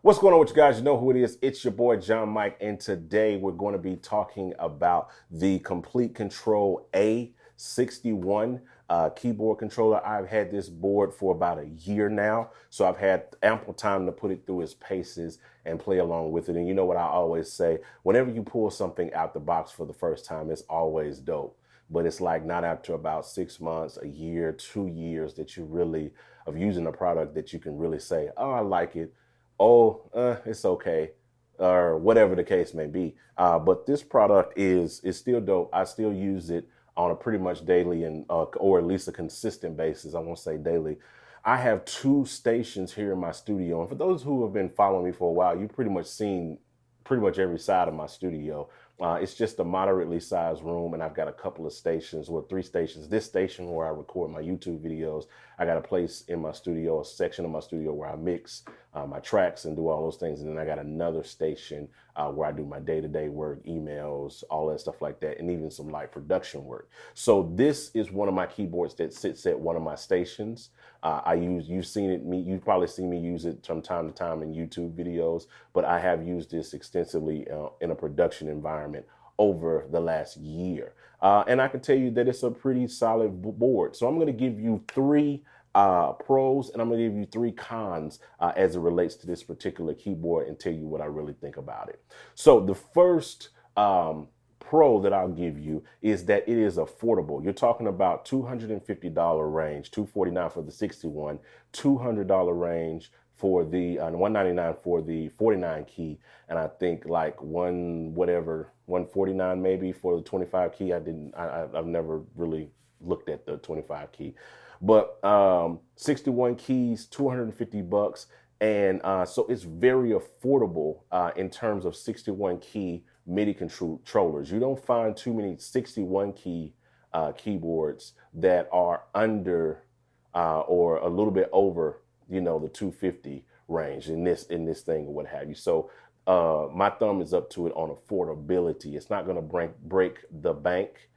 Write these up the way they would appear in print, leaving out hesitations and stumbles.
What's going on with you guys? You know who it is. It's your boy John Mike, and today we're going to be talking about the Complete Control A61 keyboard controller. I've had this board for about a year now, so I've had ample time to put it through its paces and play along with it. And you know what I always say, whenever you pull something out the box for the first time, it's always dope. But it's like not after about 6 months, a year, 2 years that you really, of using a product that you can really say, oh, I like it. It's okay, or whatever the case may be. But this product is still dope. I still use it on a pretty much daily or at least a consistent basis. I won't say daily. I have two stations here in my studio, and for those who have been following me for a while, you've pretty much seen pretty much every side of my studio. It's just a moderately sized room, and I've got a couple of stations, well, 3 stations. This station where I record my YouTube videos. I got a place in my studio, a section of my studio where I mix my tracks and do all those things. And then I got another station where I do my day-to-day work, emails, all that stuff like that, and even some light production work. So this is one of my keyboards that sits at one of my stations. You've probably seen me use it from time to time in YouTube videos, but I have used this extensively in a production environment over the last year. And I can tell you that it's a pretty solid board. So I'm going to give you 3 pros, and I'm going to give you 3 cons as it relates to this particular keyboard and tell you what I really think about it. So the first pro that I'll give you is that it is affordable. You're talking about $250 range, $249 for the 61, $200 range for the $199 for the 49 key, and I think like $149 maybe for the 25 key. I've never really looked at the 25 key, but 61 keys, 250 bucks, and so it's very affordable in terms of 61 key MIDI controllers. You don't find too many 61 key keyboards that are under or a little bit over, the 250 range in this thing or what have you. So my thumb is up to it on affordability. It's not going to break the bank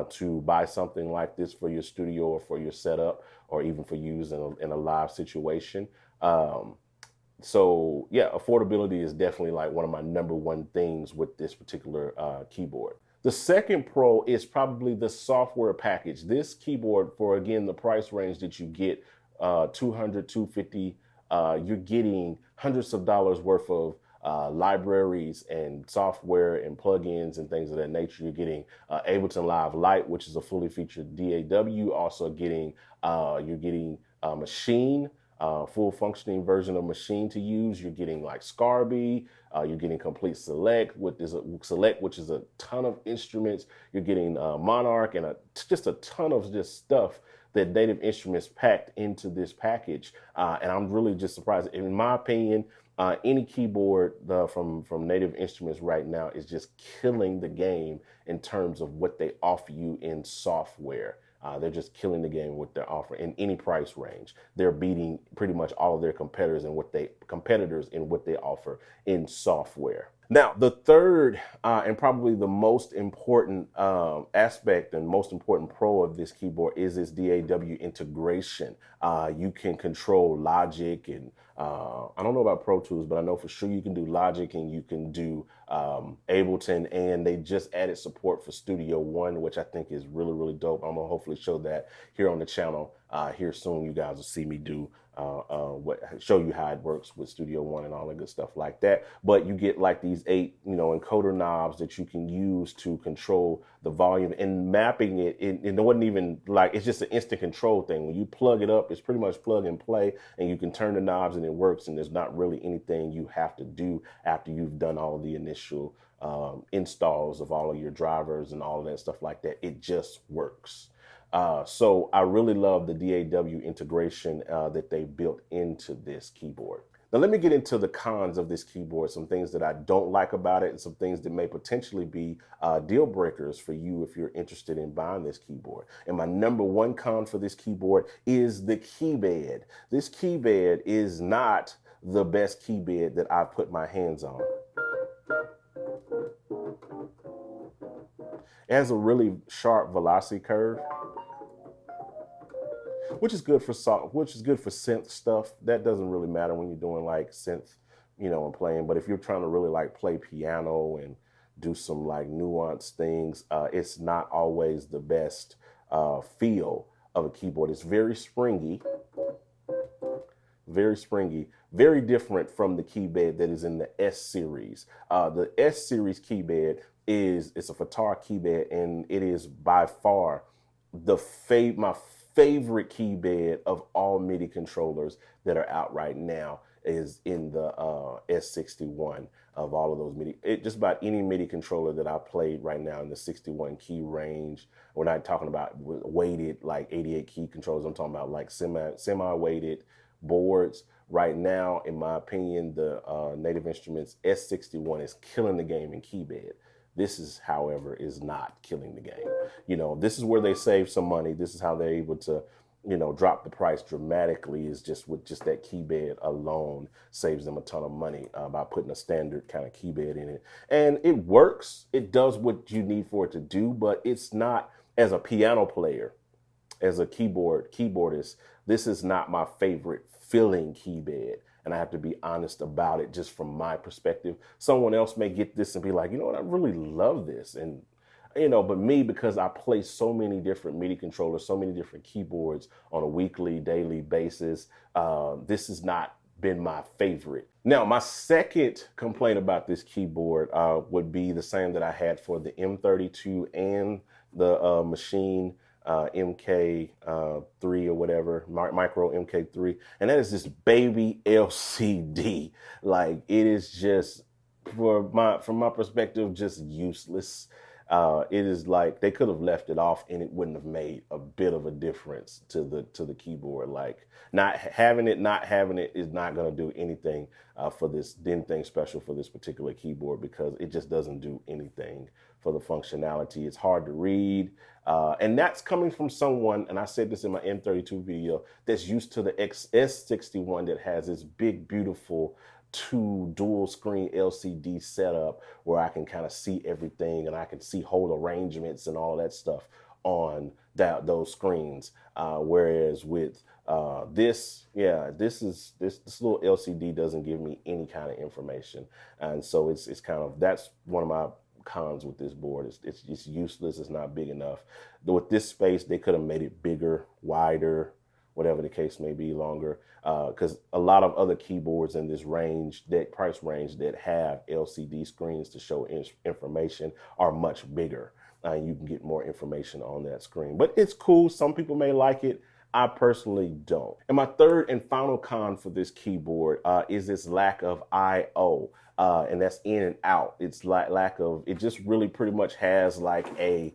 to buy something like this for your studio or for your setup or even for use in a live situation. So yeah, affordability is definitely like one of my number one things with this particular keyboard. The second pro is probably the software package. This keyboard, for again, the price range that you get, $200, $250, you're getting hundreds of dollars worth of libraries and software and plugins and things of that nature. You're getting Ableton Live Lite, which is a fully featured DAW. Also getting, you're getting Machine, full functioning version of Machine to use. You're getting like Scarby. You're getting Complete Select, which is a ton of instruments. You're getting Monarch and just a ton of just stuff that Native Instruments packed into this package. And I'm really just surprised. In my opinion, any keyboard from Native Instruments right now is just killing the game in terms of what they offer you in software. They're just killing the game with their offer in any price range. They're beating pretty much all of their competitors in what they offer in software. Now, the third and probably the most important aspect and most important pro of this keyboard is its DAW integration. You can control Logic and I don't know about Pro Tools, but I know for sure you can do Logic and you can do Ableton, and they just added support for Studio One, which I think is really, really dope. I'm gonna hopefully show that here on the channel here soon. You guys will see me do show you how it works with Studio One and all the good stuff like that. But you get like these 8 encoder knobs that you can use to control the volume and mapping it. It wasn't even like, it's just an instant control thing. When you plug it up, it's pretty much plug and play, and you can turn the knobs and it works, and there's not really anything you have to do after you've done all the initial installs of all of your drivers and all of that stuff like that. It just works. So I really love the DAW integration that they built into this keyboard. Now let me get into the cons of this keyboard, some things that I don't like about it and some things that may potentially be deal breakers for you if you're interested in buying this keyboard. And my number one con for this keyboard is the keybed. This keybed is not the best keybed that I've put my hands on. It has a really sharp velocity curve, which is good for synth stuff. That doesn't really matter when you're doing like synth and playing. But if you're trying to really like play piano and do some like nuanced things, it's not always the best feel of a keyboard. It's very springy, very different from the Keybed that is in the S series. The S series Keybed it's a Fatar Keybed, and it is by far my favorite Keybed of all MIDI controllers that are out right now is in the S61 of all of those MIDI. Just about any MIDI controller that I played right now in the 61 key range. We're not talking about weighted like 88 key controllers. I'm talking about like semi-weighted boards. Right now, in my opinion, the Native Instruments S61 is killing the game in Keybed. This is, however, is not killing the game. This is where they save some money. This is how they're able to, drop the price dramatically, is just with just that Keybed alone saves them a ton of money by putting a standard kind of Keybed in it. And it works. It does what you need for it to do, but it's not, as a piano player, as a keyboardist, this is not my favorite feeling Keybed. And I have to be honest about it, just from my perspective. Someone else may get this and be like, you know what, I really love this. And, but me, because I play so many different MIDI controllers, so many different keyboards on a weekly, daily basis, this has not been my favorite. Now, my second complaint about this keyboard would be the same that I had for the M32 and the Machine MK3 or whatever, Micro MK3, and that is this baby LCD. Like, it is just, from my perspective, just useless. It is like they could have left it off and it wouldn't have made a bit of a difference to the keyboard. Like, not having it is not going to do anything anything special for this particular keyboard, because it just doesn't do anything for the functionality. It's hard to read. And that's coming from someone, and I said this in my M32 video, that's used to the S61 that has this big, beautiful 2 dual screen LCD setup where I can kind of see everything and I can see whole arrangements and all that stuff on those screens. Whereas with this little LCD doesn't give me any kind of information. And so it's kind of, that's one of my cons with this board. It's just useless. It's not big enough. With this space, they could have made it bigger, wider, whatever the case may be, longer, because a lot of other keyboards in this range, that price range, that have LCD screens to show information are much bigger. You can get more information on that screen, but it's cool. Some people may like it. I personally don't. And my third and final con for this keyboard is this lack of I/O, and that's in and out. It's lack of, it just really pretty much has like a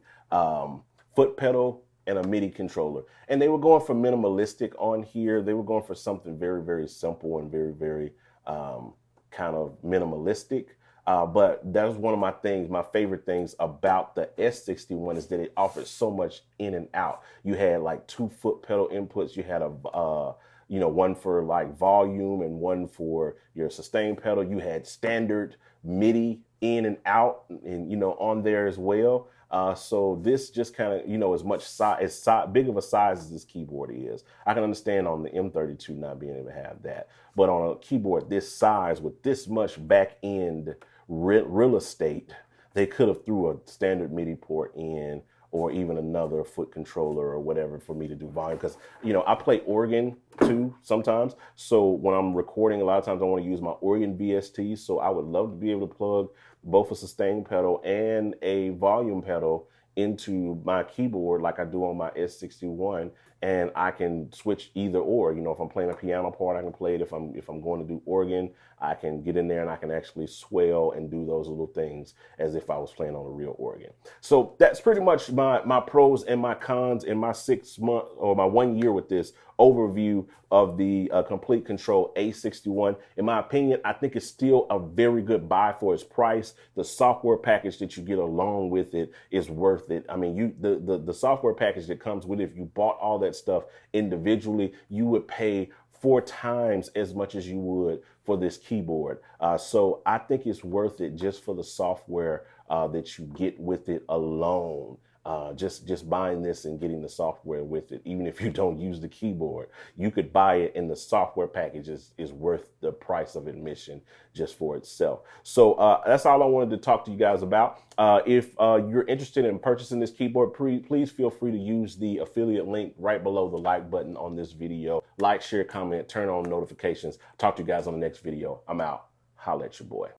foot pedal and a MIDI controller. And they were going for minimalistic on here. They were going for something very, very simple and very, very kind of minimalistic. But that was one of my favorite things about the S61 is that it offered so much in and out. You had like 2 foot pedal inputs. You had one for like volume and one for your sustain pedal. You had standard MIDI in and out and, on there as well. So this just kind of, as much size, big of a size as this keyboard is. I can understand on the M32 not being able to have that. But on a keyboard this size with this much back end real estate, they could have threw a standard MIDI port in, or even another foot controller or whatever for me to do volume. Because, I play organ too sometimes. So when I'm recording, a lot of times I want to use my organ VST. So I would love to be able to plug both a sustain pedal and a volume pedal into my keyboard like I do on my S61, and I can switch either or. If I'm playing a piano part, I can play it. If I'm going to do organ, I can get in there and I can actually swell and do those little things as if I was playing on a real organ. So that's pretty much my pros and my cons in my 6 month or my 1 year with this overview of the Complete Control A61. In my opinion, I think it's still a very good buy for its price. The software package that you get along with it is worth it. I mean, the software package that comes with it, if you bought all that stuff individually, you would pay 4 times as much as you would for this keyboard. So I think it's worth it just for the software that you get with it alone. Just buying this and getting the software with it, even if you don't use the keyboard, you could buy it, and the software package is worth the price of admission just for itself. So that's all I wanted to talk to you guys about. If you're interested in purchasing this keyboard, please feel free to use the affiliate link right below the like button on this video. Like, share, comment, turn on notifications. Talk to you guys on the next video. I'm out. Holla at your boy.